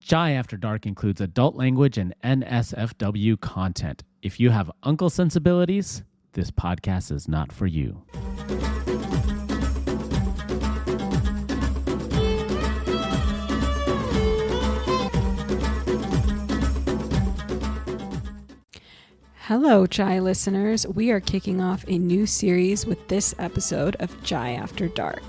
Chai After Dark includes adult language and NSFW content. If you have uncle sensibilities, this podcast is not for you. Hello, Chai listeners. We are kicking off a new series with this episode of Chai After Dark.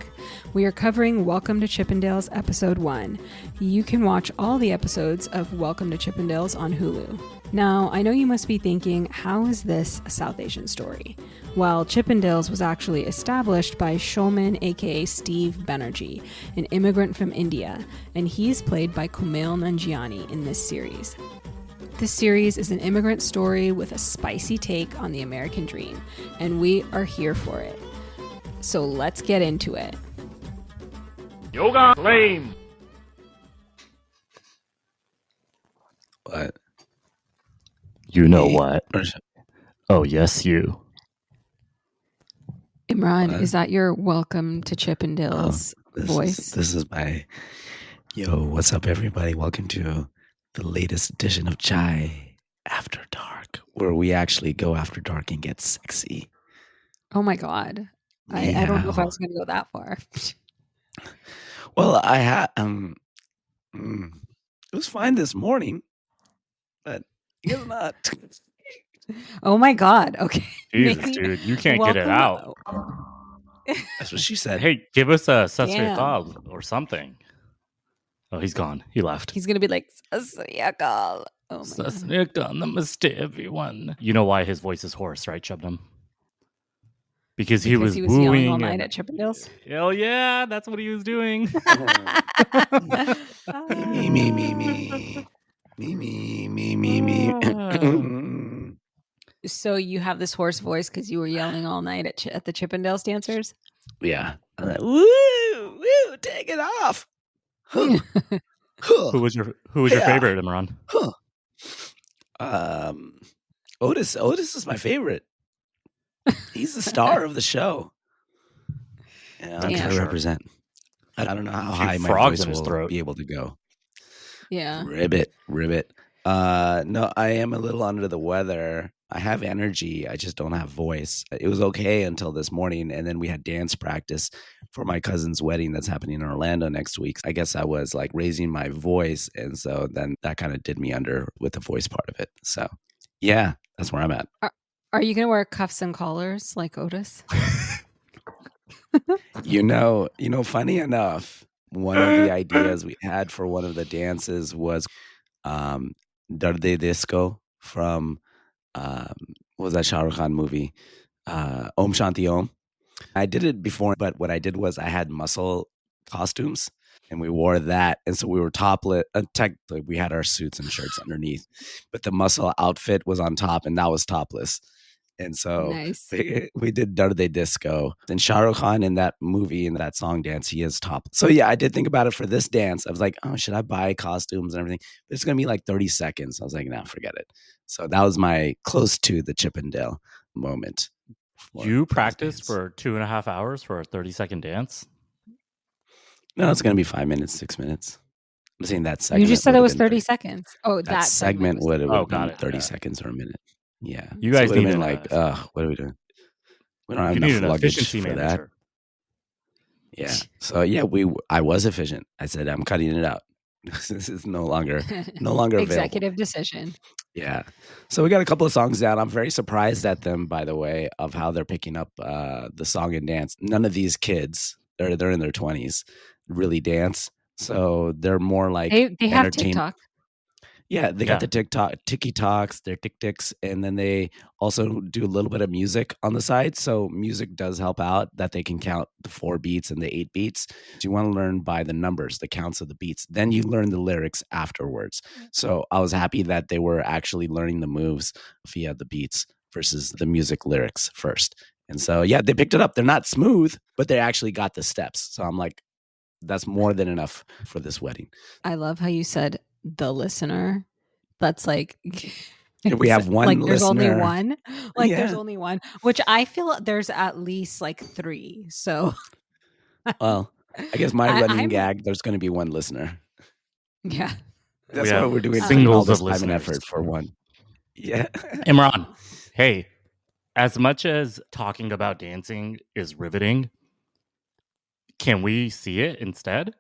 We are covering Welcome to Chippendales Episode 1. You can watch all the episodes of Welcome to Chippendales on Hulu. Now, I know you must be thinking, how is this a South Asian story? Well, Chippendales was actually established by Somen, aka Steve Banerjee, an immigrant from India, and he's played by Kumail Nanjiani in this series. This series is an immigrant story with a spicy take on the American dream, and we are here for it. So let's get into it. Yoga flame. What? You know what? Oh, yes, you. Imran, What? is that your Welcome to Chippendales voice? This is my... Yo, what's up, everybody? Welcome to the latest edition of Chai After Dark, where we actually go after dark and get sexy. Oh my God. I don't know if I was going to go that far. Well, I had... it was fine this morning, but it's not. Oh my God. Okay. Jesus, Maybe- dude, you can't get it out. That's what she said. Hey, give us a Damn. Sasrikal or something. Oh, he's gone. He left. He's going to be like, Sasriyakal. Oh my God. Sasrikal, namaste, everyone. You know why his voice is hoarse, right, Shubnam? Because he was yelling wooing all night and- at Chippendales. Hell yeah, that's what he was doing. Me. So you have this hoarse voice because you were yelling all night at the Chippendales dancers? Yeah. I'm like, woo, woo, take it off. Huh. Huh. Who was your favorite, Imran? Huh. Otis is my favorite. He's the star of the show. Yeah, I'm Damn. trying to represent. I don't know how Few high my frogs voice in his will throat. be able to go. Yeah. Ribbit. No, I am a little under the weather. I have energy. I just don't have voice. It was okay until this morning, and then we had dance practice for my cousin's wedding that's happening in Orlando next week. I guess I was like raising my voice, and so then that kind of did me under with the voice part of it. So, yeah, that's where I'm at. Are you going to wear cuffs and collars like Otis? You know, funny enough, one of the ideas we had for one of the dances was Darde Disco from what was that Shah Rukh Khan movie? Om Shanti Om. I did it before, but what I did was I had muscle costumes and we wore that. And so we were topless. Technically, we had our suits and shirts underneath, but the muscle outfit was on top and that was topless. And so Nice. we did Darde Disco. And Shah Rukh Khan in that movie, in that song dance, he is top. So yeah, I did think about it for this dance. I was like, oh, should I buy costumes and everything? But it's going to be like 30 seconds. I was like, nah, forget it. So that was my close to the Chippendale moment. You practiced for 2.5 hours for a 30-second dance? No, it's going to be 5 minutes, 6 minutes. I'm saying that segment. You just said it would've was been 30 seconds. Oh, That segment was- would have Oh, been got it, 30 yeah. seconds or a minute. Yeah. You guys so it would've need been an, like, what are we doing? We don't have You need enough an luggage efficiency for that. manager. Yeah. So yeah, I was efficient. I said I'm cutting it out. This is no longer available. Executive decision. Yeah. So we got a couple of songs down. I'm very surprised at them, by the way, of how they're picking up the song and dance. None of these kids, they're in their 20s, really dance. So they're more like They have entertain- TikTok. Yeah, they Yeah. got the TikToks, their TikToks, and then they also do a little bit of music on the side. So music does help out that they can count the 4 beats and the 8 beats. So you want to learn by the numbers, the counts of the beats. Then you learn the lyrics afterwards. So I was happy that they were actually learning the moves via the beats versus the music lyrics first. And so, yeah, they picked it up. They're not smooth, but they actually got the steps. So I'm like, that's more than enough for this wedding. I love how you said the listener. That's like We have one like there's only listener. one. Like there's Yeah. only one, which I feel there's at least like 3. So Well, I guess my I'm- running gag, there's going to be one listener. yeah. That's We why have we're doing all singles this of time and listeners. effort for one. Yeah. Imran, hey, as much as talking about dancing is riveting, can we see it instead?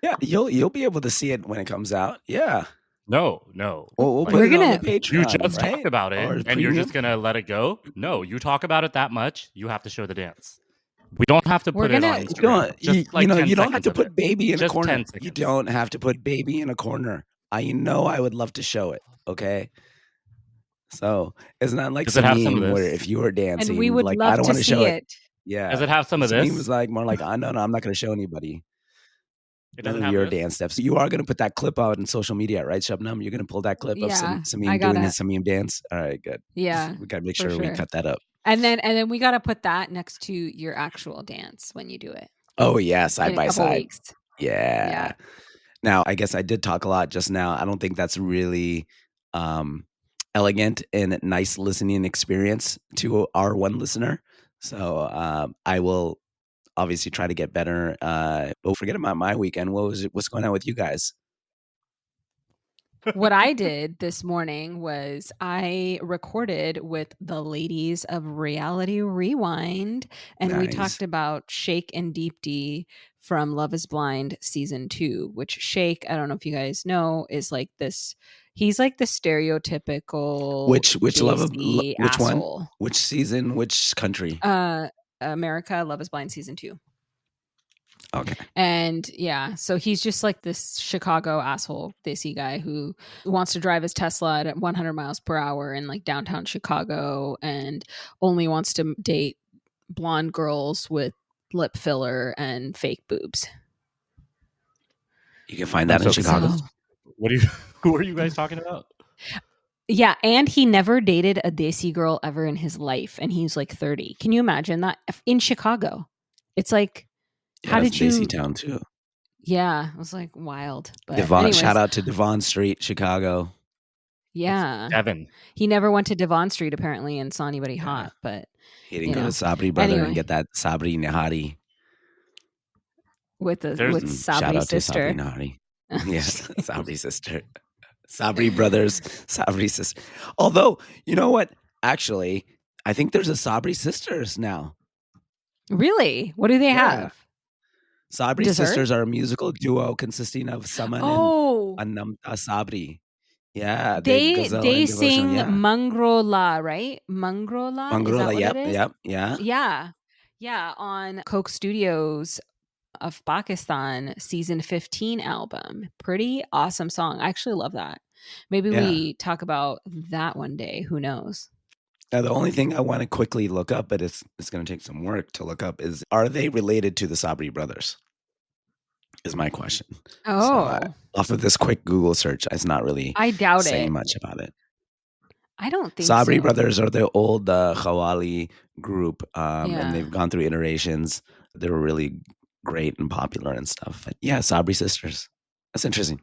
Yeah, you'll be able to see it when it comes out. Yeah. No. We'll Like, put We're it on gonna- the you Patreon, just right? talked about Or it, and you're just premium. gonna let it go? No, you talk about it that much, you have to show the dance. We don't have to We're put it on gonna- You Instagram. don't, Just you know, 10 you don't have seconds to of put it. baby in a Just corner. 10 You seconds. don't have to put baby in a corner. I would love to show it. Okay. So it's not like Does it have some of Sameem where this? if you were dancing, And we would like, I love don't to want to show see it. it. Yeah. Does it have some of Sameem this? was like more like, no, I'm not going to show anybody. It None doesn't of have your this? dance steps. You are going to put that clip out on social media, right, Shabnam? You're going to pull that clip of Yeah, I Sameem gotta- doing his Sameem dance. All right, good. Yeah, We got to make for sure we sure. cut that up. And then we got to put that next to your actual dance when you do it. Oh yeah, in side a by couple side. weeks. Yeah. Now, I guess I did talk a lot just now. I don't think that's really elegant and nice listening experience to our one listener. So I will obviously try to get better. But forget about my weekend. What's going on with you guys? What I did this morning was I recorded with the ladies of Reality Rewind, and we Nice. talked about Shake and Deep D from Love is Blind season 2, which Shake, I don't know if you guys know, is like this. He's like the stereotypical Which love of Disney which one? asshole. Which season? Which country? America, Love is Blind season 2. Okay. And yeah, so he's just like this Chicago asshole Desi guy who wants to drive his Tesla at 100 miles per hour in like downtown Chicago and only wants to date blonde girls with lip filler and fake boobs. You can find that in Chicago. Who are you guys talking about? Yeah, and he never dated a Desi girl ever in his life, and he's like 30. Can you imagine that in Chicago? It's like, how did you? Desi Town too. Yeah, it was like wild. But Devon, anyways, shout out to Devon Street, Chicago. yeah, Devin. he never went to Devon Street apparently and saw anybody hot, but He didn't you go know. to Sabri brother Anyway. and get that Sabri Nihari. with There's- Sabri's Shout out sister. to Sabri Nihari. Yes, Sabri's sister. Sabri brothers, Sabri sister. Although, you know what? Actually, I think there's a Sabri sisters now. Really? What do they Yeah. have? Sabri Dessert? sisters are a musical duo consisting of Somen Oh, and Anamta Sabri. Yeah, they gazelle they and devotional, sing yeah. Mangrola, right? Mangrola. Is that Mangrola, what yep, it is? yep, yeah. Yeah, on Coke Studios of Pakistan season 15 album. Pretty awesome song. I actually love that. Maybe Yeah. we talk about that one day. Who knows? Now, the only thing I want to quickly look up, but it's going to take some work to look up, is are they related to the Sabri brothers? Is my question. Oh, Off of this quick Google search, it's not really I doubt saying it. much about it. I don't think Sabri so. brothers are the old Khawali group, Yeah. and they've gone through iterations. They were really great and popular and stuff. But yeah, Sabri sisters. That's interesting.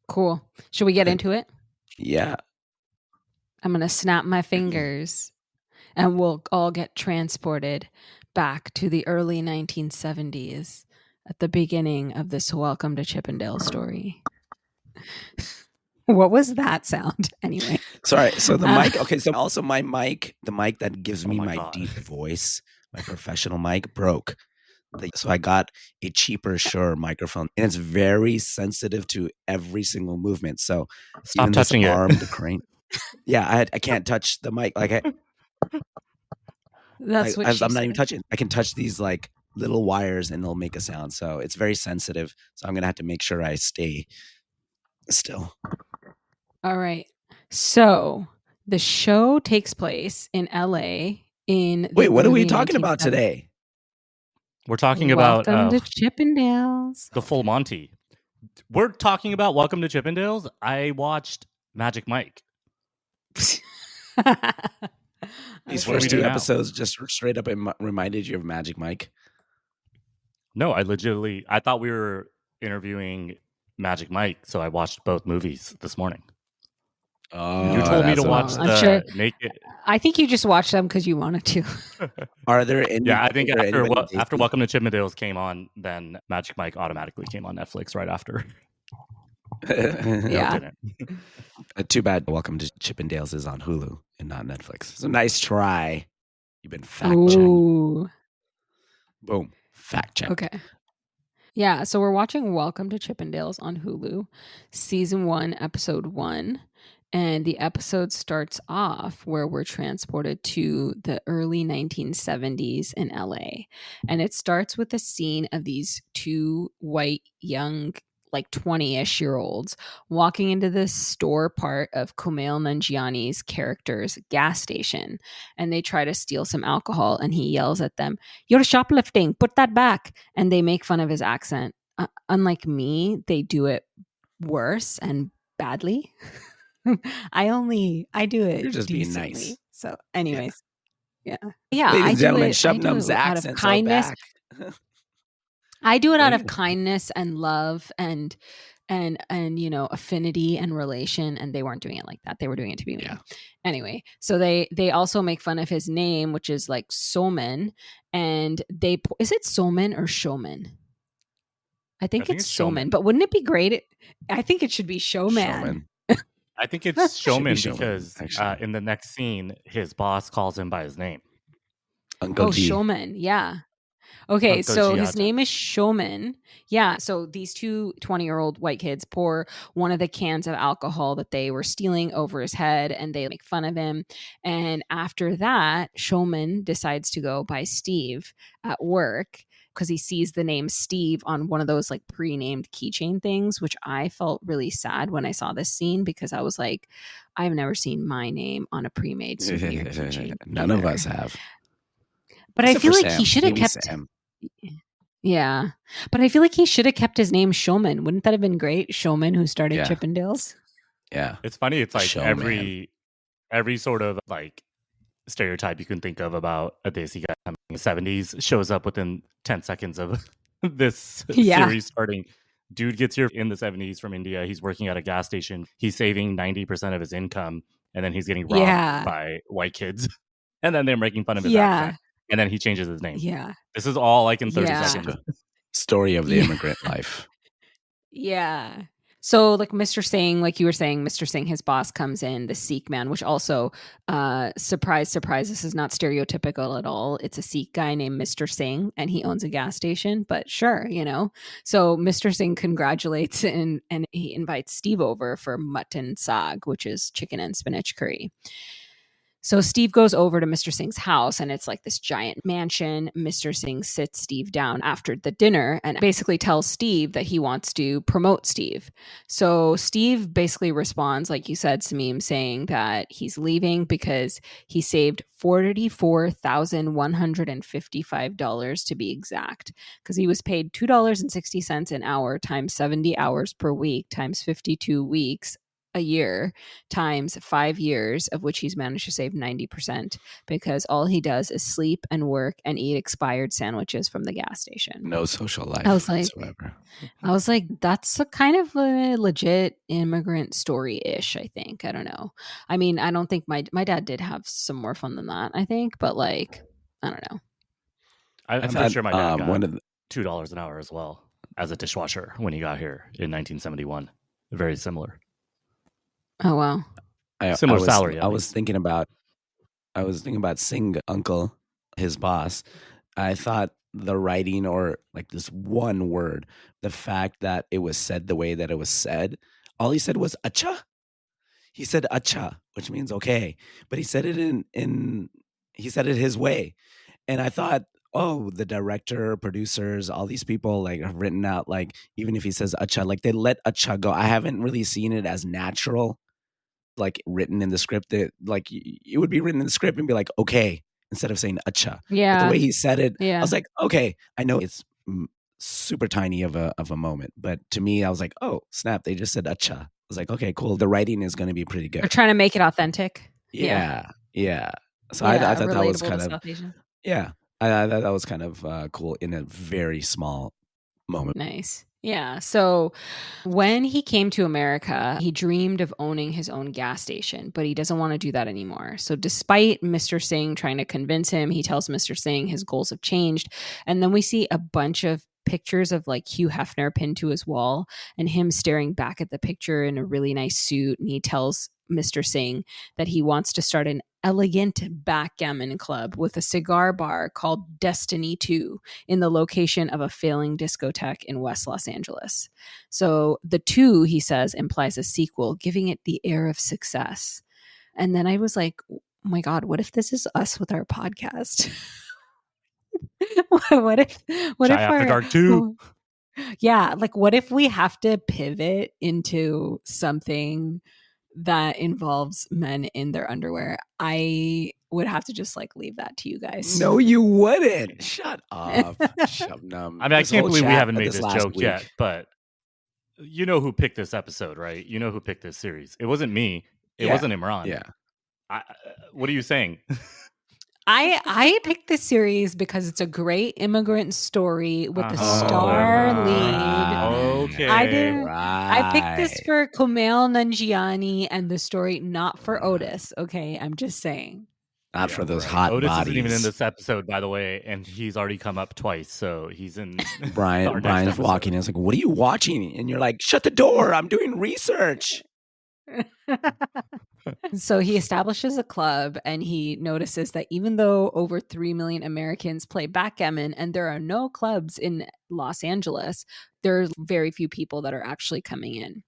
Cool. Should we get Good. into it? Yeah. I'm going to snap my fingers and we'll all get transported back to the early 1970s at the beginning of this Welcome to Chippendale story. What was that sound anyway? Sorry. So the mic. Okay. So also my mic, the mic that gives me my my God. deep voice, my professional mic broke. So I got a cheaper Shure microphone, and it's very sensitive to every single movement. So Stop even this touching it. arm, the crane. Yeah, I can't touch the mic. Like That's what I'm not she even said. touching. I can touch these like little wires, and they'll make a sound. So it's very sensitive. So I'm gonna have to make sure I stay still. All right. So the show takes place in LA in the Wait, what are we early talking about 1970s. today? We're talking about Welcome to Chippendales. the full Monty. We're talking about Welcome to Chippendales. I watched Magic Mike. These Okay. What do first we do two now? episodes just straight up reminded you of Magic Mike. No, I thought we were interviewing Magic Mike, so I watched both movies this morning. Oh, You told me to that's watch what- I'm the sure- Naked. I think you just watched them because you wanted to. Are there any? Yeah, I think is there after anybody after Disney- Welcome to Chippendales came on, then Magic Mike automatically came on Netflix right after. Yeah. Didn't. Too bad Welcome to Chippendales is on Hulu and not Netflix. It's a nice try. You've been fact checked. Ooh. Boom. Fact checked. Okay. Yeah, so we're watching Welcome to Chippendales on Hulu, season 1, episode 1. And the episode starts off where we're transported to the early 1970s in LA. And it starts with a scene of these two white, young, like 20-ish year olds walking into the store part of Kumail Nanjiani's character's gas station. And they try to steal some alcohol and he yells at them, "You're shoplifting, put that back." And they make fun of his accent. Unlike me, they do it worse and badly. I do it You're just being decently. nice. So anyways, yeah. Ladies I and do gentlemen, it out Shubnam's of accents are kindness. back. I do it out of Ladies- kindness and love and affinity and relation, and they weren't doing it like that. They were doing it to be mean. Yeah. Anyway, so they also make fun of his name, which is like Somen, and is it Somen or Showman? I think it's Somen, but wouldn't it be great? I think it should be Showman. I think it's Showman Showman, because actually. in the next scene, his boss calls him by his name. Uncle G. Showman. Yeah. Okay, Uncle so his Giada. name is Showman. Yeah, so these two 20-year-old white kids pour one of the cans of alcohol that they were stealing over his head, and they make fun of him. And after that, Showman decides to go by Steve at work because he sees the name Steve on one of those like pre-named keychain things, which I felt really sad when I saw this scene because I was like, I've never seen my name on a pre-made souvenir keychain. None of us have. But Except I feel for like he Sam. should have Maybe kept. Sam. Yeah, but I feel like he should have kept his name Showman. Wouldn't that have been great? Showman who started Yeah. Chippendales. Yeah. It's funny. It's like Showman. every sort of like stereotype you can think of about a Desi guy coming in the 70s shows up within 10 seconds of this Yeah. series starting. Dude gets here in the 70s from India. He's working at a gas station. He's saving 90% of his income, and then he's getting robbed Yeah. by white kids. And then they're making fun of his Yeah. accent. And then he changes his name. Yeah. This is all like in 30 Yeah. seconds. Story of the Yeah. immigrant life. Yeah. So like Mr. Singh, like you were saying, Mr. Singh, his boss comes in, the Sikh man, which also, surprise, surprise, this is not stereotypical at all. It's a Sikh guy named Mr. Singh and he owns a gas station, but sure, So Mr. Singh congratulates and he invites Steve over for mutton saag, which is chicken and spinach curry. So Steve goes over to Mr. Singh's house and it's like this giant mansion. Mr. Singh sits Steve down after the dinner and basically tells Steve that he wants to promote Steve. So Steve basically responds, like you said, Sameem, saying that he's leaving because he saved $44,155 to be exact, because he was paid $2.60 an hour times 70 hours per week times 52 weeks a year times 5 years, of which he's managed to save 90% because all he does is sleep and work and eat expired sandwiches from the gas station. No social life I was like, whatsoever. that's a kind of a legit immigrant story-ish, I think. I don't know. I mean, I don't think my dad did have some more fun than that, I think, but like, I don't know. I'm thought, pretty sure my dad got one of the- $2 an hour as well as a dishwasher when he got here in 1971. Very similar. Oh, wow. Similar salary. I was thinking about Singh uncle, his boss. I thought the writing, or like this one word, the fact that it was said the way that it was said, all he said was acha. He said acha, which means okay, but he said it he said it his way. And I thought, oh, the director, producers, all these people like have written out, like, even if he says acha, like they let acha go. I haven't really seen it as natural, like written in the script. That like it would be written in the script and be like, okay, instead of saying acha. Yeah. But the way he said it, Yeah. I was like, okay, I know it's super tiny of a moment, but to me, I was like, oh snap, they just said acha. I was like, okay, cool. The writing is going to be pretty good. They're trying to make it authentic. Yeah. So I thought that was kind of, I thought that was kind of cool in a very small moment. Nice. Yeah. So when he came to America, he dreamed of owning his own gas station, but he doesn't want to do that anymore. So despite Mr. Singh trying to convince him, he tells Mr. Singh his goals have changed. And then we see a bunch of pictures of like Hugh Hefner pinned to his wall and him staring back at the picture in a really nice suit. And he tells Mr. Singh that he wants to start an elegant backgammon club with a cigar bar called Destiny 2 in the location of a failing discotheque in West Los Angeles. So the 2, he says, implies a sequel, giving it the air of success. And then I was like, oh my God, what if this is us with our podcast? what if Chai After Dark 2? Yeah, like what if we have to pivot into something that involves men in their underwear? I would have to just like leave that to you guys. No, you wouldn't. Shut up. Shubnum. I mean, I can't believe we haven't made this last joke week. yet, but you know who picked this episode, right? You know who picked this series. It wasn't me. It wasn't Imran. Yeah. What are you saying? I picked this series because it's a great immigrant story with a star lead. Okay. I picked this for Kumail Nanjiani and the story, not for Otis. Okay, I'm just saying. Not for those hot Otis bodies. isn't even in this episode, by the way, and he's already come up twice, so he's in. Brian's walking in. It's like, what are you watching? And you're like, shut the door. I'm doing research. So he establishes a club and he notices that even though over 3 million Americans play backgammon and there are no clubs in Los Angeles, there's very few people that are actually coming in.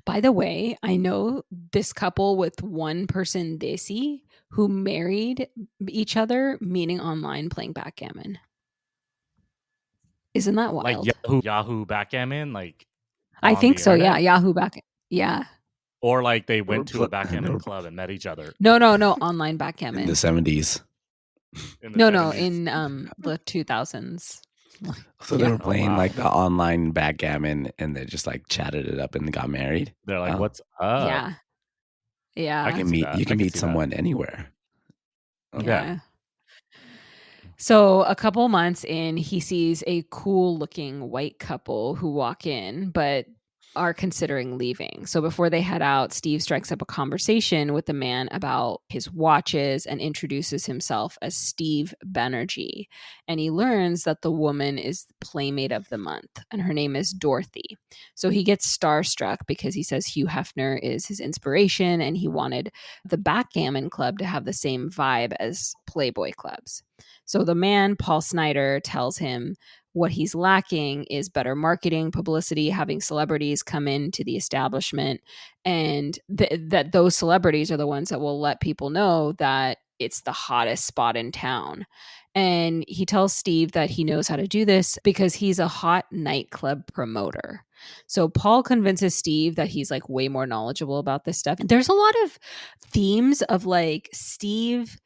By the way, I know this couple with one person, Desi, who married each other, meeting online playing backgammon. Isn't that wild? Like Yahoo backgammon? Like I think so, yeah. Yahoo backgammon. Yeah. Or like they went to a backgammon club and met each other. No, online backgammon. In the 70s. In the 2000s. So they were playing like the online backgammon and they just like chatted it up and got married. They're like, what's up? Yeah. Yeah. You can meet someone anywhere. Okay. Yeah. So a couple months in, he sees a cool looking white couple who walk in, but are considering leaving. So before they head out, Steve strikes up a conversation with the man about his watches and introduces himself as Steve Banerjee. And he learns that the woman is Playmate of the Month and her name is Dorothy. So he gets starstruck because he says Hugh Hefner is his inspiration and he wanted the backgammon club to have the same vibe as Playboy clubs. So the man, Paul Snyder, tells him what he's lacking is better marketing, publicity, having celebrities come into the establishment, and that those celebrities are the ones that will let people know that it's the hottest spot in town. And he tells Steve that he knows how to do this because he's a hot nightclub promoter. So Paul convinces Steve that he's like way more knowledgeable about this stuff. There's a lot of themes of like Steve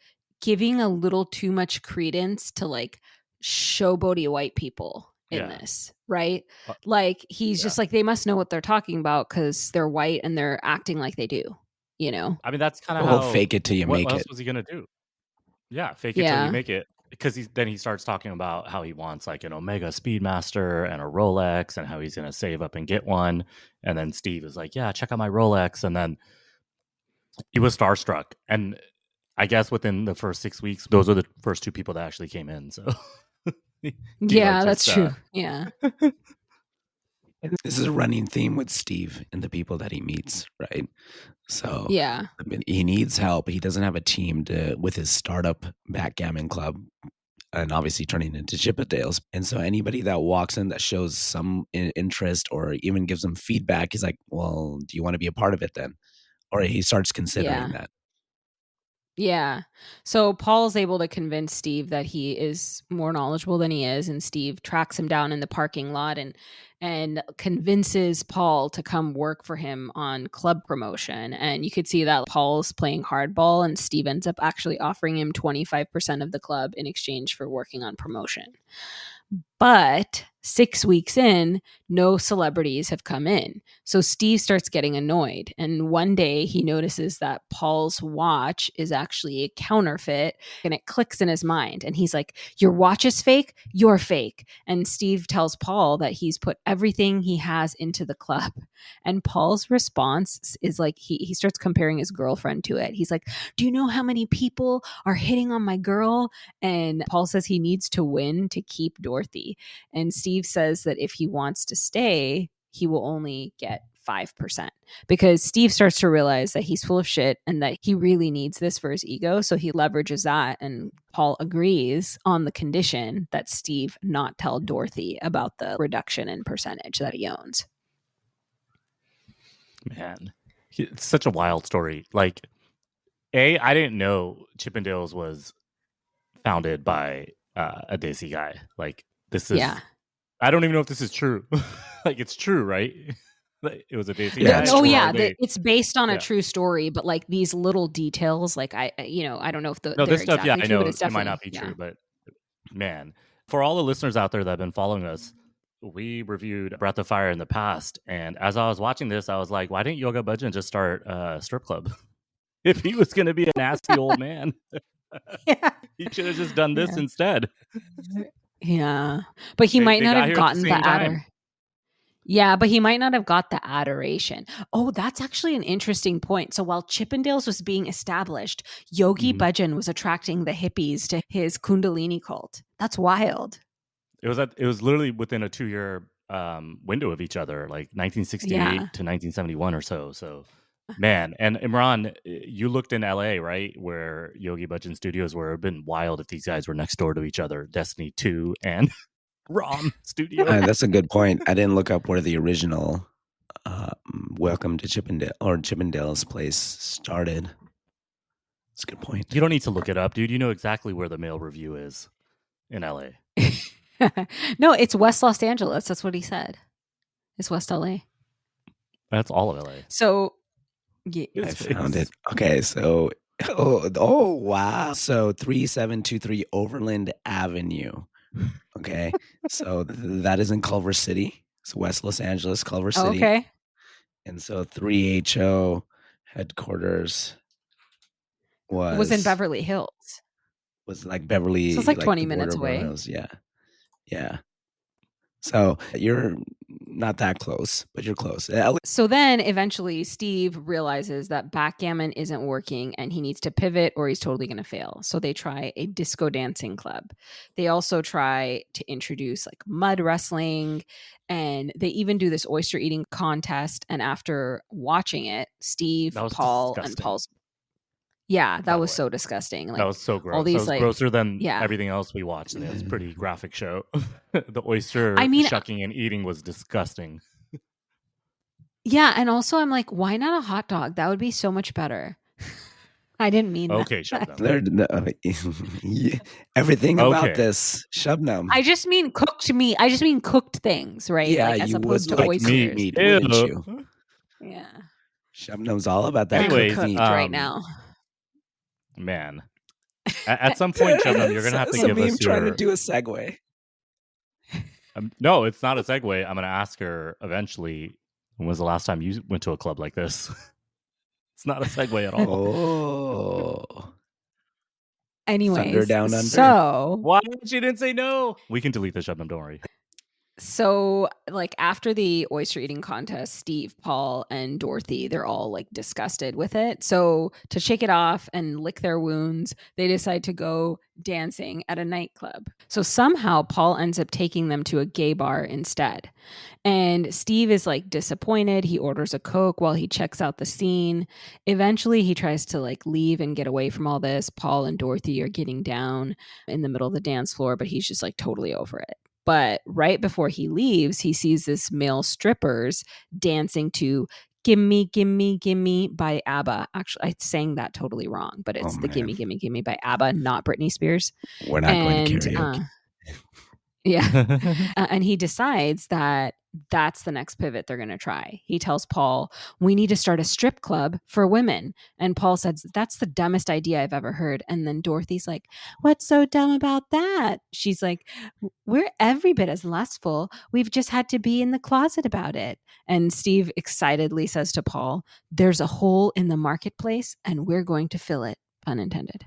giving a little too much credence to like showboaty white people in this, right? Like he's just like, they must know what they're talking about because they're white and they're acting like they do, you know? I mean, that's kind of how fake it till you make it. What else was he gonna do? Yeah, fake it till you make it. Because then he starts talking about how he wants like an Omega Speedmaster and a Rolex and how he's gonna save up and get one. And then Steve is like, yeah, check out my Rolex. And then he was starstruck. And I guess within the first 6 weeks, those are the first 2 people that actually came in. So yeah, that's true. Yeah. This is a running theme with Steve and the people that he meets, right? So yeah, I mean, he needs help. He doesn't have a team with his startup backgammon club, and obviously turning into Chippendales. And so anybody that walks in that shows some interest or even gives him feedback, he's like, "Well, do you want to be a part of it then?" Or he starts considering that. Yeah. So Paul's able to convince Steve that he is more knowledgeable than he is, and Steve tracks him down in the parking lot and convinces Paul to come work for him on club promotion. And you could see that Paul's playing hardball and Steve ends up actually offering him 25% of the club in exchange for working on promotion. But 6 weeks in, no celebrities have come in. So Steve starts getting annoyed. And one day he notices that Paul's watch is actually a counterfeit, and it clicks in his mind. And he's like, your watch is fake? You're fake. And Steve tells Paul that he's put everything he has into the club. And Paul's response is like, he starts comparing his girlfriend to it. He's like, do you know how many people are hitting on my girl? And Paul says he needs to win to keep Dorothy. fee. And Steve says that if he wants to stay, he will only get 5%, because Steve starts to realize that he's full of shit and that he really needs this for his ego. So he leverages that, and Paul agrees on the condition that Steve not tell Dorothy about the reduction in percentage that he owns. Man, it's such a wild story. Like, I didn't know Chippendales was founded by a Desi guy. Like, this is, I don't even know if this is true. Like, it's true, right? It was a Desi guy. Oh yeah, it's based on a true story, but like these little details, like I don't know if this stuff, exactly I true, know but it's it might not be true, but man, for all the listeners out there that have been following us, we reviewed Breath of Fire in the past, and as I was watching this, I was like, why didn't Yoga Bhajan just start a strip club? If he was going to be a nasty old man, he should have just done this instead. Yeah, but he might not have gotten the adder. Yeah, but he might not have got the adoration. Oh, that's actually an interesting point. So while Chippendales was being established, Yogi Bhajan was attracting the hippies to his Kundalini cult. That's wild. It was literally within a 2-year window of each other, like 1968 to 1971 or so. So, man, and Imran, you looked in LA, right, where Yogi Bhajan studios were. It'd been wild if these guys were next door to each other. Destiny 2 and Rom Studio. That's a good point. I didn't look up where the original Welcome to Chippendales place started. That's a good point. You don't need to look it up, dude. You know exactly where the male review is in LA. No, it's West Los Angeles. That's what he said. It's West LA. That's all of LA. So I found it. Okay, so oh wow. So 3723 Overland Avenue. Okay, so that is in Culver City. So West Los Angeles, Culver City. Okay. And so 3HO headquarters was in Beverly Hills. Was like Beverly. So it's like 20 minutes away. Hills. Yeah. So you're not that close, but you're close. So then eventually Steve realizes that backgammon isn't working and he needs to pivot or he's totally going to fail. So they try a disco dancing club. They also try to introduce like mud wrestling, and they even do this oyster eating contest. And after watching it, Steve, Paul, disgusting. And Paul's... Yeah, that was so disgusting. Like, that was so gross. All these, that was like, grosser than everything else we watched. And it was a pretty graphic show. The oyster shucking and eating was disgusting. Yeah, and also I'm like, why not a hot dog? That would be so much better. I didn't mean that. Okay, Shabnam. Everything about this, Shabnam. I just mean cooked meat. I just mean cooked things, right? Yeah, like, as you opposed would to like oysters. meat, wouldn't you? Yeah. Shabnam's all about that. Anyways, cooked right now. Man, at some point, Shabnam, you're gonna have to give us trying to do a segue. No, it's not a segue. I'm gonna ask her eventually. When was the last time you went to a club like this? It's not a segue at all. Oh. Anyways, Thunder Down Under. So why she didn't say no? We can delete this, Shabnam. Don't worry. So, like, after the oyster eating contest, Steve, Paul, and Dorothy, they're all like disgusted with it. So to shake it off and lick their wounds, they decide to go dancing at a nightclub. So somehow Paul ends up taking them to a gay bar instead. And Steve is like disappointed. He orders a Coke while he checks out the scene. Eventually he tries to like leave and get away from all this. Paul and Dorothy are getting down in the middle of the dance floor, but he's just like totally over it. But right before he leaves, he sees this male strippers dancing to Gimme, Gimme, Gimme by ABBA. Actually, I sang that totally wrong, but it's Gimme, Gimme, Gimme by ABBA, not Britney Spears. We're not going to karaoke. And he decides that that's the next pivot they're going to try. He tells Paul, we need to start a strip club for women. And Paul says, that's the dumbest idea I've ever heard. And then Dorothy's like, what's so dumb about that? She's like, we're every bit as lustful. We've just had to be in the closet about it. And Steve excitedly says to Paul, there's a hole in the marketplace and we're going to fill it. Pun intended.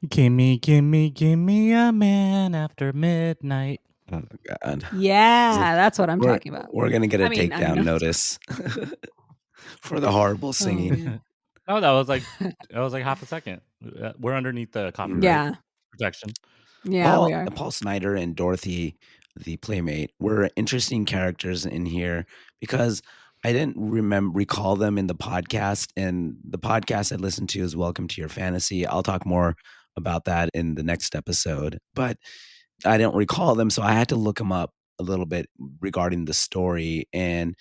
Gimme, gimme, gimme a man after midnight. Oh, God. Yeah, that's what I'm talking about. We're going to get a takedown notice for the horrible singing. Oh, that was like half a second. We're underneath the copyright protection. Yeah, we are. Paul Snyder and Dorothy the playmate, were interesting characters in here because I didn't recall them in the podcast. And the podcast I listened to is Welcome to Your Fantasy. I'll talk more about that in the next episode. But I don't recall them, so I had to look them up a little bit regarding the story. And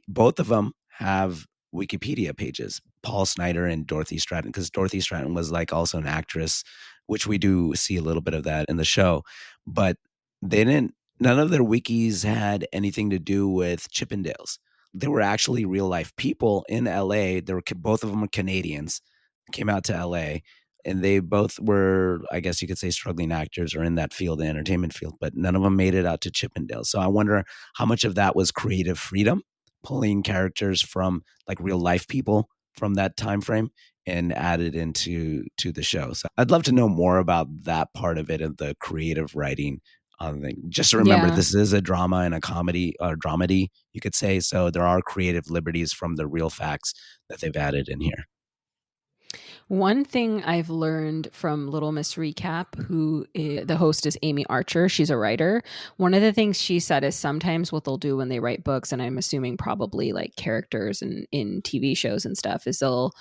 both of them have Wikipedia pages, Paul Snyder and Dorothy Stratton, because Dorothy Stratton was like also an actress, which we do see a little bit of that in the show. But none of their wikis had anything to do with Chippendales. They were actually real life people in LA. Both of them are Canadians, came out to LA, and they both were, I guess you could say, struggling actors or in that field, the entertainment field, but none of them made it out to Chippendales. So I wonder how much of that was creative freedom, pulling characters from like real life people from that time frame and added into the show. So I'd love to know more about that part of it and the creative writing on the thing. Just to remember, this is a drama and a comedy or dramedy, you could say. So there are creative liberties from the real facts that they've added in here. One thing I've learned from Little Miss Recap, the host is Amy Archer. She's a writer. One of the things she said is sometimes what they'll do when they write books, and I'm assuming probably like characters in TV shows and stuff, is they'll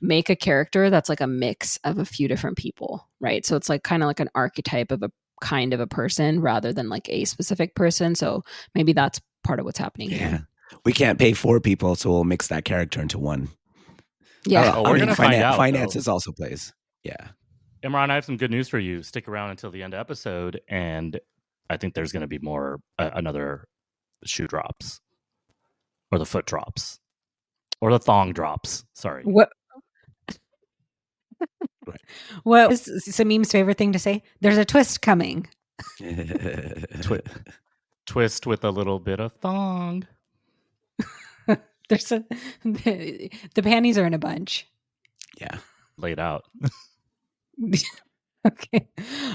make a character that's like a mix of a few different people, right? So it's like kind of like an archetype of a kind of a person rather than like a specific person. So maybe that's part of what's happening here. We can't pay 4 people, so we'll mix that character into one. Yeah. We're going to find out. Finances also plays. Yeah. Imran, I have some good news for you. Stick around until the end of episode, and I think there's going to be more, another shoe drops, or the foot drops, or the thong drops. Sorry. What is Sameem's favorite thing to say? There's a twist coming. Twist with a little bit of thong. The panties are in a bunch. Yeah. Laid out. Okay.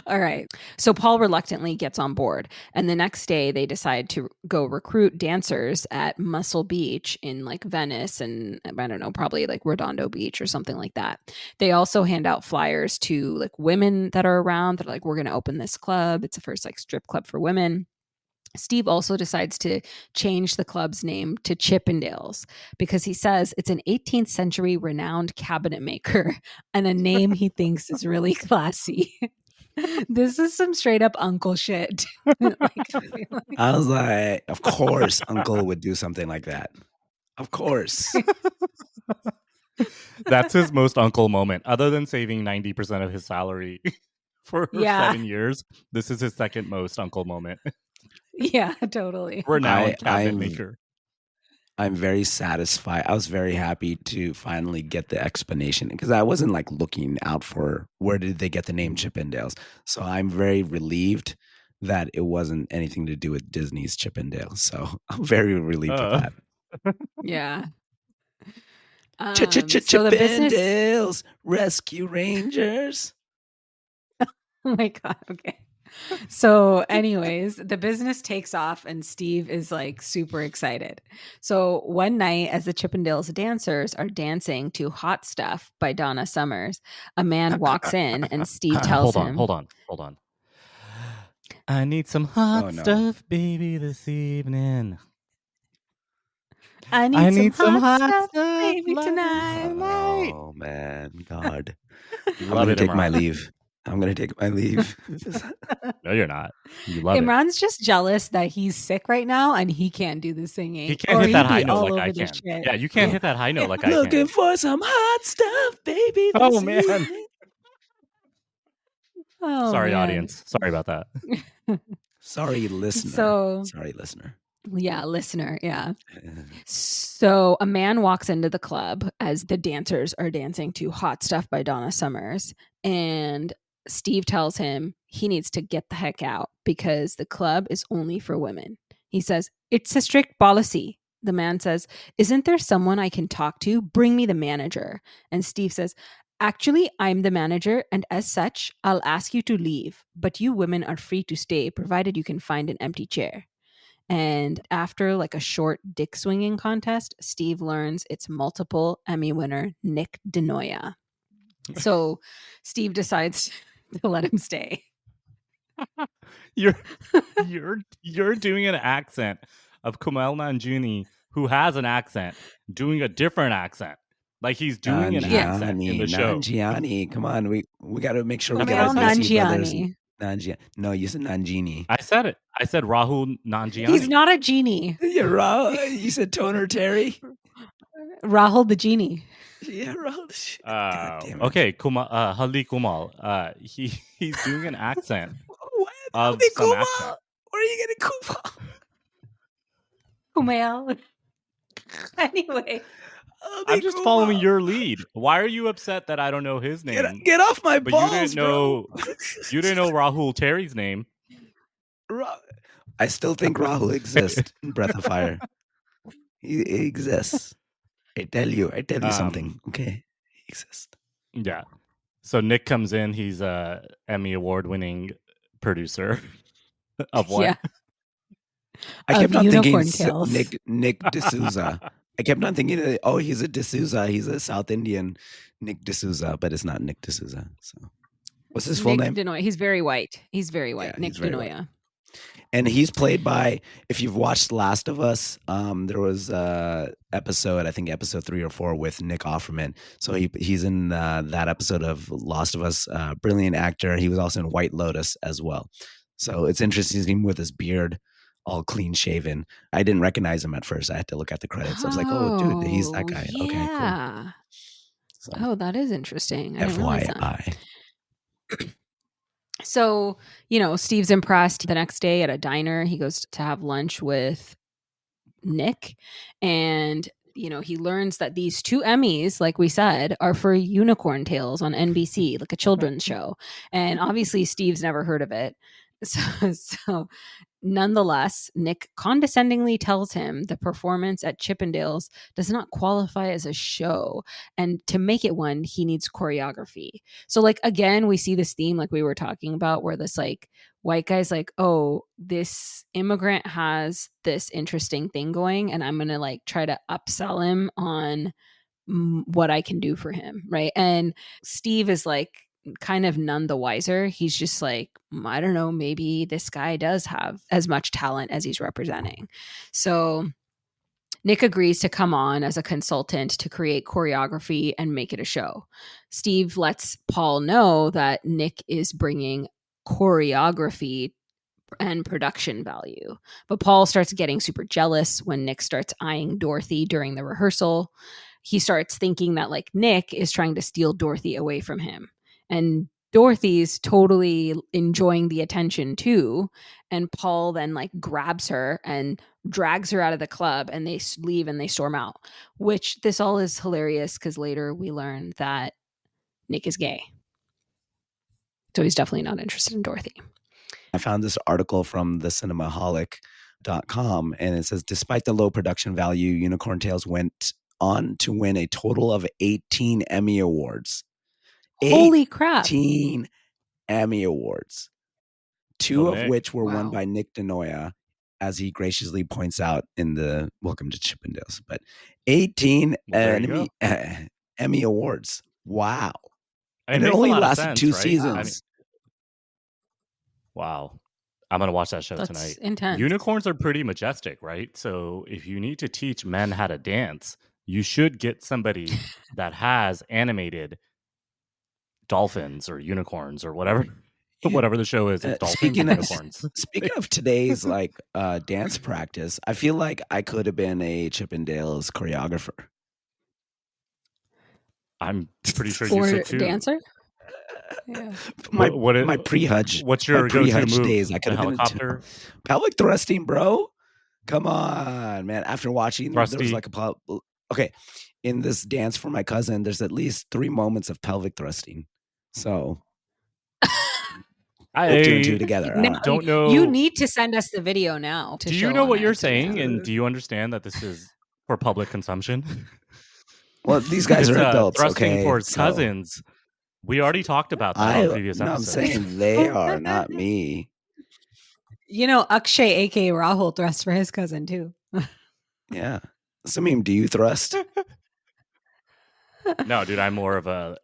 All right. So Paul reluctantly gets on board. And the next day they decide to go recruit dancers at Muscle Beach in like Venice and I don't know, probably like Redondo Beach or something like that. They also hand out flyers to like women that are around. They're like, we're going to open this club. It's the first like strip club for women. Steve also decides to change the club's name to Chippendales because he says it's an 18th century renowned cabinet maker and a name he thinks is really classy. This is some straight up uncle shit. I was like, of course Uncle would do something like that. Of course. That's his most uncle moment. Other than saving 90% of his salary for 7 years, this is his second most uncle moment. Yeah, totally. Renowned cabinet maker. I'm very satisfied. I was very happy to finally get the explanation because I wasn't like looking out for where did they get the name Chippendales. So I'm very relieved that it wasn't anything to do with Disney's Chippendales. So I'm very relieved with that. Yeah. Chippendales Rescue Rangers. Oh my God. Okay. So anyways, the business takes off and Steve is like super excited. So one night as the Chippendales dancers are dancing to Hot Stuff by Donna Summers, a man walks in and Steve tells him, Hold on. I need some hot stuff, baby, this evening. I need some hot stuff, baby, tonight. Oh man, God. I'm Love going to it, take my leave. I'm going to take my leave. No, you're not. You love Imran's just jealous that he's sick right now and he can't do the singing. He can't hit that high note all like I over can. this shit. Yeah, you can't hit that high note like I can. Looking for some hot stuff, baby. Oh, man. evening. Oh, Sorry, man. audience. Sorry about that. Sorry, listener. Sorry, listener. Yeah, listener. Yeah. So a man walks into the club as the dancers are dancing to Hot Stuff by Donna Summers. And Steve tells him he needs to get the heck out because the club is only for women. He says, it's a strict policy. The man says, isn't there someone I can talk to? Bring me the manager. And Steve says, actually, I'm the manager. And as such, I'll ask you to leave. But you women are free to stay, provided you can find an empty chair. And after like a short dick swinging contest, Steve learns it's multiple Emmy winner Nick DeNoia. So Steve decides to let him stay. You're doing an accent of Kumail Nanjiani, who has an accent, doing a different accent. Like he's doing an accent in the show. Nanjiani. Come on, we got to make sure we Kumail get our Desi brothers. Nanjiani. No, you said Nanjiani. I said it. I said Rahul Nanjiani. He's not a genie. Yeah, Rahul. You said Toner Terry. Rahul the genie. Yeah, Rahul. Okay, Halli Kumal. He's doing an accent of some accent. Where are you getting Kumail? Anyway. I'm just following your lead. Why are you upset that I don't know his name? Get off my balls, you didn't know Rahul Terry's name. I still think Rahul exists in Breath of Fire. He exists. I tell you something. Okay, he exists. Yeah. So Nick comes in. He's a Emmy award-winning producer of what? Yeah. I kept on thinking Nick Tales. D'Souza. I kept on thinking, he's a D'Souza. He's a South Indian Nick D'Souza, but it's not Nick D'Souza. So, what's his full name? Denoya. He's very white. Yeah, Nick Denoya. And he's played by, if you've watched Last of Us, there was episode, I think episode 3 or 4 with Nick Offerman. So he's in that episode of Last of Us. Brilliant actor. He was also in White Lotus as well. So it's interesting with his beard, all clean shaven. I didn't recognize him at first. I had to look at the credits. I was like, oh, dude, he's that guy. Yeah. Okay, cool. So, that is interesting. I didn't realize that. So, Steve's impressed. The next day at a diner, he goes to have lunch with Nick. And, he learns that these 2 Emmys, like we said, are for Unicorn Tales on NBC, like a children's show. And obviously, Steve's never heard of it. So nonetheless, Nick condescendingly tells him the performance at Chippendales does not qualify as a show. And to make it one, he needs choreography. So again, we see this theme like we were talking about where this white guy's like, oh, this immigrant has this interesting thing going and I'm going to try to upsell him on what I can do for him. Right. And Steve is kind of none the wiser. He's just I don't know, maybe this guy does have as much talent as he's representing. So Nick agrees to come on as a consultant to create choreography and make it a show. Steve lets Paul know that Nick is bringing choreography and production value. But Paul starts getting super jealous when Nick starts eyeing Dorothy during the rehearsal. He starts thinking that Nick is trying to steal Dorothy away from him. And Dorothy's totally enjoying the attention too. And Paul then grabs her and drags her out of the club and they leave and they storm out, which this all is hilarious because later we learn that Nick is gay. So he's definitely not interested in Dorothy. I found this article from thecinemaholic.com and it says, despite the low production value, Unicorn Tales went on to win a total of 18 Emmy Awards. Holy crap. 18 Emmy Awards, 2 of which were won by Nick Denoya, as he graciously points out in the Welcome to Chippendales. But 18 Emmy Awards. Wow. And it only lasted 2 seasons. Wow. I'm going to watch that show That's tonight. Intense. Unicorns are pretty majestic, right? So if you need to teach men how to dance, you should get somebody that has animated dolphins or unicorns or whatever the show is. Dolphins and unicorns. Speaking of today's dance practice, I feel like I could have been a Chippendales choreographer. I'm pretty sure you should too. Dancer? Yeah. My pre-Hudge. What's your go-to move? Days? I could have been helicopter. Pelvic thrusting, bro. Come on, man. After watching, there was okay. In this dance for my cousin, there's at least 3 moments of pelvic thrusting. So I 2 and 2 together. Don't know. You need to send us the video now. Do you know what you're saying? And do you understand that this is for public consumption? Well, these guys are adults. Thrusting for his cousins. We already talked about that on previous episodes. I'm saying they are, not me. Akshay, aka Rahul, thrusts for his cousin too. Yeah. Samim, do you thrust? No, dude, I'm more of a...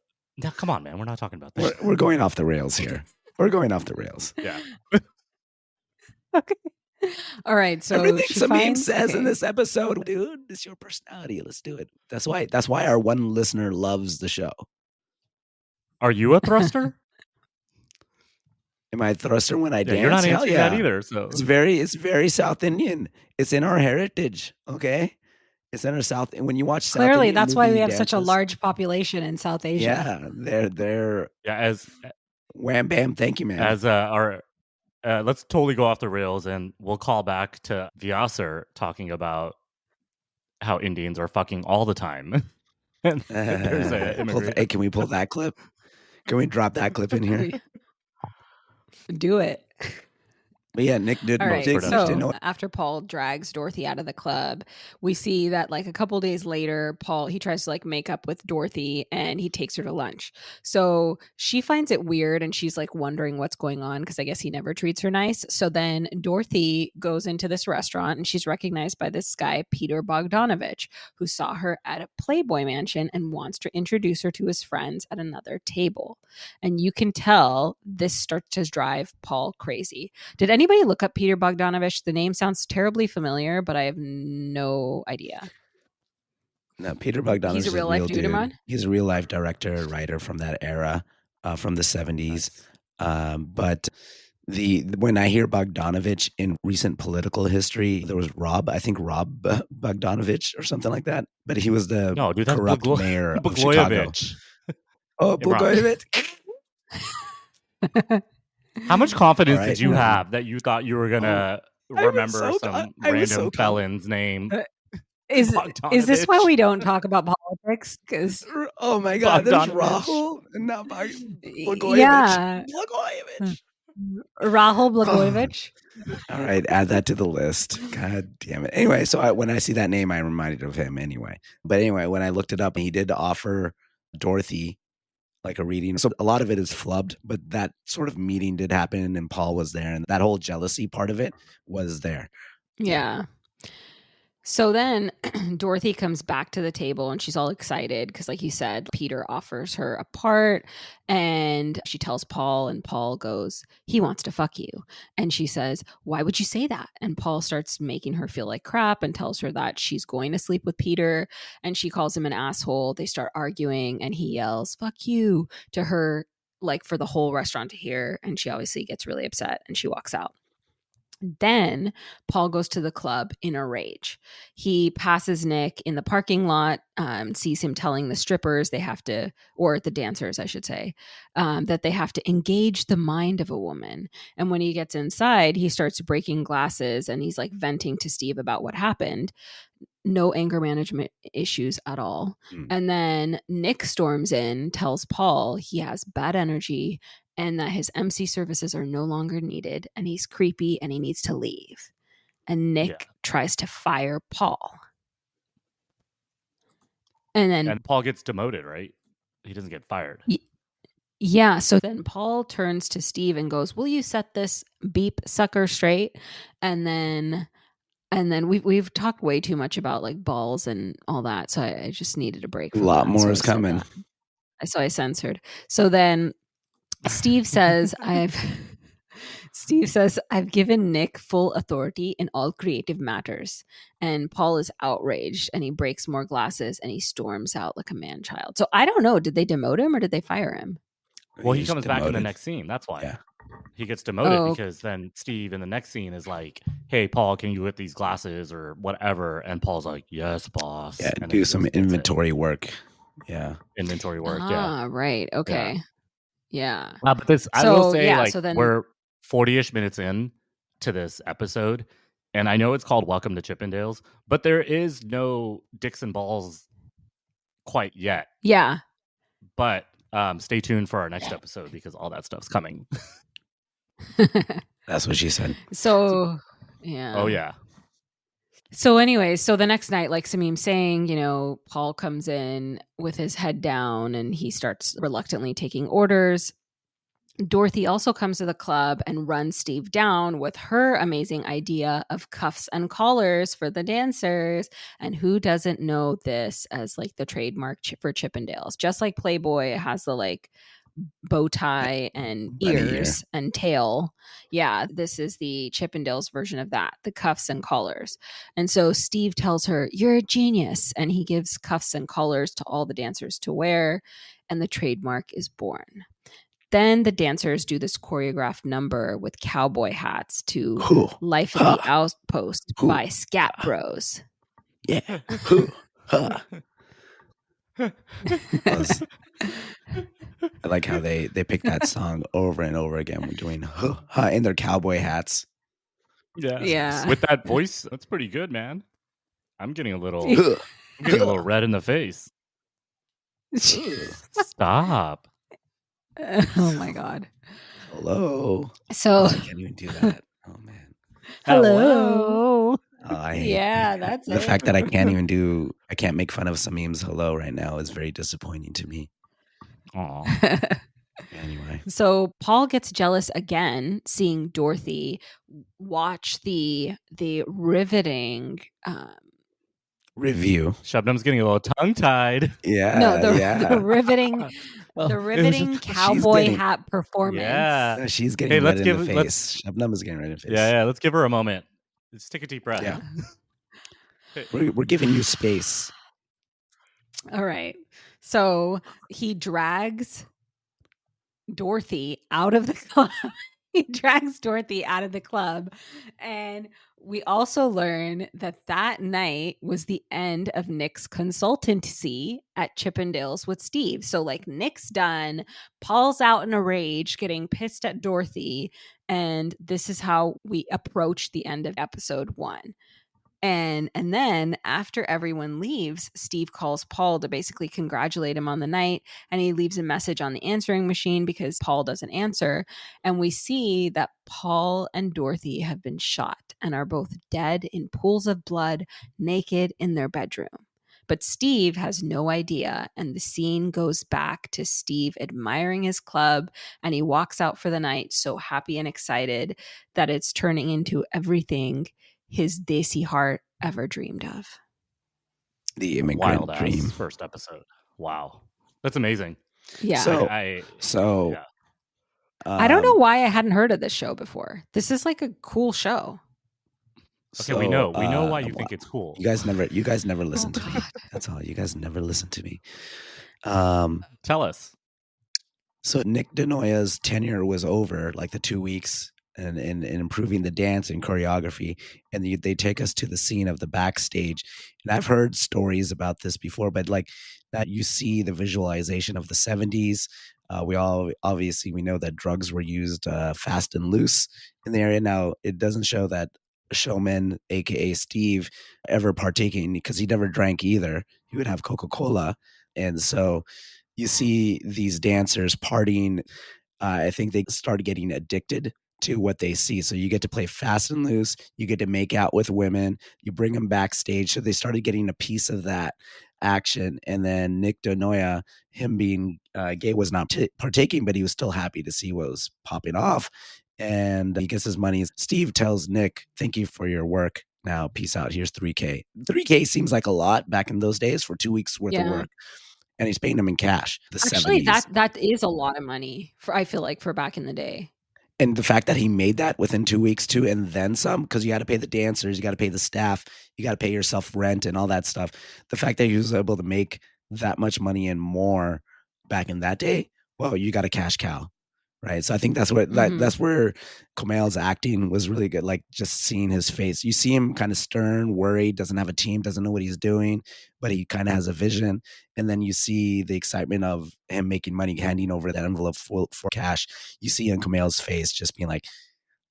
No, come on, man. We're not talking about that. We're going off the rails here. We're going off the rails. Yeah. Okay. All right. So everything she Sameem finds, says in this episode, dude, it's your personality. Let's do it. That's why our one listener loves the show. Are you a thruster? Am I a thruster when I dance? You're not Hell answering yeah. that either. So It's very South Indian. It's in our heritage. Okay. It's in our South. And when you watch South clearly Indian that's why we movie have such a dances, large population in South Asia. yeah, they're yeah, as wham bam. Thank you, man. as our let's totally go off the rails, and we'll call back to Vyasar talking about how Indians are fucking all the time. And there's a immigrant. Hey, can we pull that clip? Can we drop that clip in here? Do it. But yeah, Nick did. All right. Nick production. didn't So know. after Paul drags Dorothy out of the club, we see that like a couple days later, he tries to like make up with Dorothy and he takes her to lunch. So she finds it weird and she's like wondering what's going on because I guess he never treats her nice. So then Dorothy goes into this restaurant and she's recognized by this guy, Peter Bogdanovich, who saw her at a Playboy mansion and wants to introduce her to his friends at another table. And you can tell this starts to drive Paul crazy. Did anybody look up Peter Bogdanovich? The name sounds terribly familiar, but I have no idea. No, Peter Bogdanovich He's a is real life dude, Imran? He's a real life director, writer from that era, from the 70s. But when I hear Bogdanovich in recent political history, there was Rob Bogdanovich or something like that. But he was the that's corrupt mayor of Chicago. Blagojevich. Oh, Blagojevich. How much confidence All right. did you have that you thought you were gonna remember some random felon's name? Is this why we don't talk about politics? Because oh my God, there's Bogdanovich. Rahul and not Blagojevich. Yeah. Blagojevich. Rahul Blagojevich. All right, add that to the list. God damn it. Anyway, so when I see that name, I'm reminded of him anyway. But anyway, when I looked it up, he did offer Dorothy like a reading. So a lot of it is flubbed, but that sort of meeting did happen and Paul was there and that whole jealousy part of it was there. Yeah. So then Dorothy comes back to the table and she's all excited because, like you said, Peter offers her a part and she tells Paul and Paul goes, he wants to fuck you. And she says, why would you say that? And Paul starts making her feel like crap and tells her that she's going to sleep with Peter and she calls him an asshole. They start arguing and he yells, fuck you to her, like for the whole restaurant to hear. And she obviously gets really upset and she walks out. Then Paul goes to the club in a rage. He passes Nick in the parking lot, sees him telling the strippers they have to, or the dancers, I should say, that they have to engage the mind of a woman. And when he gets inside, he starts breaking glasses and he's like venting to Steve about what happened. No anger management issues at all. And then Nick storms in, tells Paul he has bad energy and that his MC services are no longer needed and he's creepy and he needs to leave. And Nick tries to fire Paul. And Paul gets demoted, right? He doesn't get fired. Yeah. So then Paul turns to Steve and goes, will you set this beep sucker straight? And then we've talked way too much about like balls and all that. So I just needed a break. A lot more is coming. So I censored. So then Steve says, I've given Nick full authority in all creative matters. And Paul is outraged and he breaks more glasses and he storms out like a man-child. So I don't know. Did they demote him or did they fire him? Well, he comes back in the next scene. That's why. Yeah. He gets demoted because then Steve in the next scene is like, hey, Paul, can you whip these glasses or whatever? And Paul's like, yes, boss. Yeah, and do some inventory work. Yeah. Inventory work, Right. Okay. Yeah. But this, I will say, we're 40-ish minutes in to this episode, and I know it's called Welcome to Chippendales, but there is no dicks and balls quite yet. Yeah. But stay tuned for our next episode because all that stuff's coming. That's what she said. So, yeah. Oh, yeah. So anyways, so the next night, like Sameem's saying, you know, Paul comes in with his head down and he starts reluctantly taking orders. Dorothy also comes to the club and runs Steve down with her amazing idea of cuffs and collars for the dancers. And who doesn't know this as like the trademark for Chippendales? Just like Playboy has the like bow tie and Bunny ears and tail. Yeah, this is the Chippendales version of that, the cuffs and collars. And so Steve tells her, "You're a genius." And he gives cuffs and collars to all the dancers to wear, and the trademark is born. Then the dancers do this choreographed number with cowboy hats to Hoo, Life at ha, the Outpost hoo, by Scat Bros. yeah. Hoo, ha. I like how they pick that song over and over again when doing hoo, ha, in their cowboy hats. Yeah. With that voice, that's pretty good, man. I'm getting a little Hoo, red in the face. Stop. Oh my God. hello. So Oh, I can't even do that. Oh man. hello. Oh, I hate Yeah, that's the it. fact that I can't make fun of Sameem's hello right now is very disappointing to me. Aw. Anyway. So Paul gets jealous again, seeing Dorothy watch the riveting. Review. Shubnam's getting a little tongue-tied. Yeah. The riveting, Well, the it was riveting just- cowboy getting- hat performance. Yeah. She's getting Hey, red let's in give- the face. let's- Shabnam is getting red in the face. Yeah, let's give her a moment. Let's take a deep breath. Yeah. We're giving you space. All right. So he drags Dorothy out of the club. He drags Dorothy out of the club. And we also learn that night was the end of Nick's consultancy at Chippendales with Steve. So, like, Nick's done. Paul's out in a rage, getting pissed at Dorothy. And this is how we approach the end of episode 1. And then after everyone leaves, Steve calls Paul to basically congratulate him on the night, and he leaves a message on the answering machine because Paul doesn't answer. And we see that Paul and Dorothy have been shot and are both dead in pools of blood, naked in their bedroom. But Steve has no idea, and the scene goes back to Steve admiring his club, and he walks out for the night so happy and excited that it's turning into everything his desi heart ever dreamed of. The immigrant Wild dream. ass first episode. Wow. That's amazing. Yeah. So- I So I don't know why I hadn't heard of this show before. This is like a cool show. Okay, we know why you think it's cool. You guys never listen to me. That's all. You guys never listen to me. Tell us. So Nick DeNoya's tenure was over, like the 2 weeks, and improving the dance and choreography, and they take us to the scene of the backstage. And I've heard stories about this before, but like that, you see the visualization of the 70s. We know that drugs were used fast and loose in the area. Now it doesn't show that Somen, aka Steve, ever partaking, because he never drank either. He would have Coca-Cola, and so you see these dancers partying. I think they started getting addicted to what they see. So you get to play fast and loose. You get to make out with women. You bring them backstage. So they started getting a piece of that action. And then Nick DeNoya, him being gay, was not partaking, but he was still happy to see what was popping off. And he gets his money. Steve tells Nick, "Thank you for your work. Now, peace out. Here's $3K." $3K seems like a lot back in those days for 2 weeks worth of work. And he's paying him in cash. Actually, 70s. that is a lot of money I feel like for back in the day. And the fact that he made that within 2 weeks too, and then some, because you got to pay the dancers, you got to pay the staff, you got to pay yourself rent and all that stuff. The fact that he was able to make that much money and more back in that day, well, you got a cash cow, right? So I think that's what that's where Kumail's acting was really good. Like just seeing his face, you see him kind of stern, worried, doesn't have a team, doesn't know what he's doing, but he kind of has a vision. And then you see the excitement of him making money, handing over that envelope for cash. You see in Kumail's face just being like,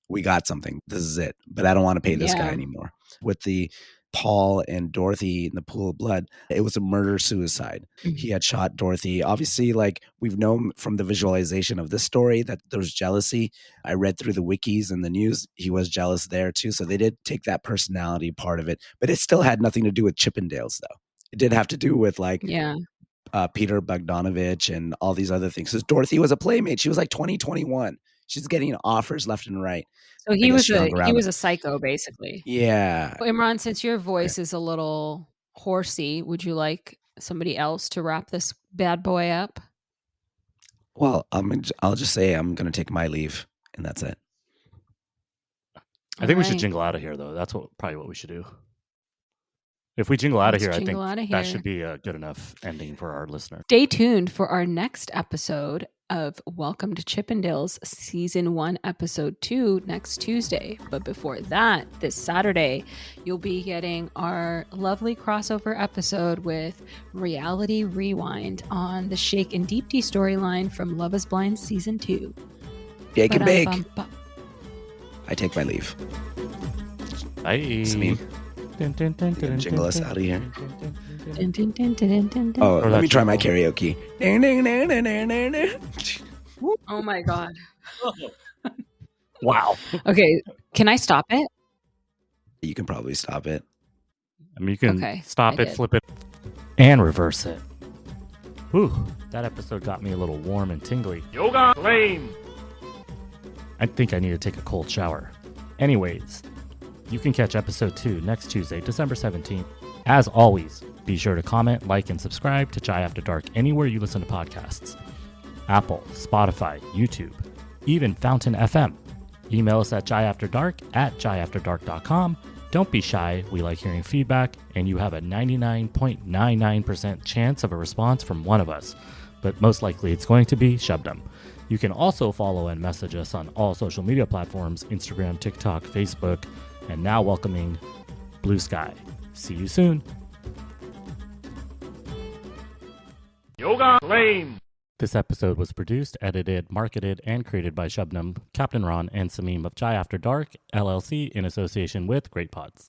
"We got something. This is it. But I don't want to pay this guy anymore." With the Paul and Dorothy in the pool of blood, it was a murder-suicide. He had shot Dorothy. Obviously, like we've known from the visualization of this story that there's jealousy. I read through the wikis and the news. He was jealous there too. So they did take that personality part of it. But it still had nothing to do with Chippendales, though. It did have to do with like Peter Bogdanovich and all these other things. Because Dorothy was a playmate. She was like 20, 21. She's getting offers left and right. So he was a psycho, basically. Yeah. Imran, since your voice is a little horsey, would you like somebody else to wrap this bad boy up? Well, I'll just say I'm going to take my leave, and that's it. I think we should jingle out of here, though. That's probably what we should do. If we jingle out of here, I think that should be a good enough ending for our listener. Stay tuned for our next episode of Welcome to Chippendales Season 1, Episode 2 next Tuesday. But before that, this Saturday, you'll be getting our lovely crossover episode with Reality Rewind on the Shake and Deep Tea storyline from Love is Blind Season 2. Shake and bake. I take my leave. Bye. Sameem, jingle us out of here. Oh, let me try my karaoke. Oh my God. Wow. Okay, can I stop it? You can probably stop it. I mean, you can stop it, flip it, and reverse it. Whew, that episode got me a little warm and tingly. Yoga flame. I think I need to take a cold shower. Anyways, you can catch episode 2 next Tuesday, December 17th. As always, be sure to comment, like, and subscribe to Chai After Dark anywhere you listen to podcasts. Apple, Spotify, YouTube, even Fountain FM. Email us at chaiafterdark@chaiafterdark.com. Don't be shy. We like hearing feedback, and you have a 99.99% chance of a response from one of us. But most likely it's going to be Shabnam. You can also follow and message us on all social media platforms, Instagram, TikTok, Facebook, and now welcoming Blue Sky. See you soon. Yoga flame. This episode was produced, edited, marketed, and created by Shabnam, Captain Ron, and Sameem of Chai After Dark, LLC, in association with Great Pods.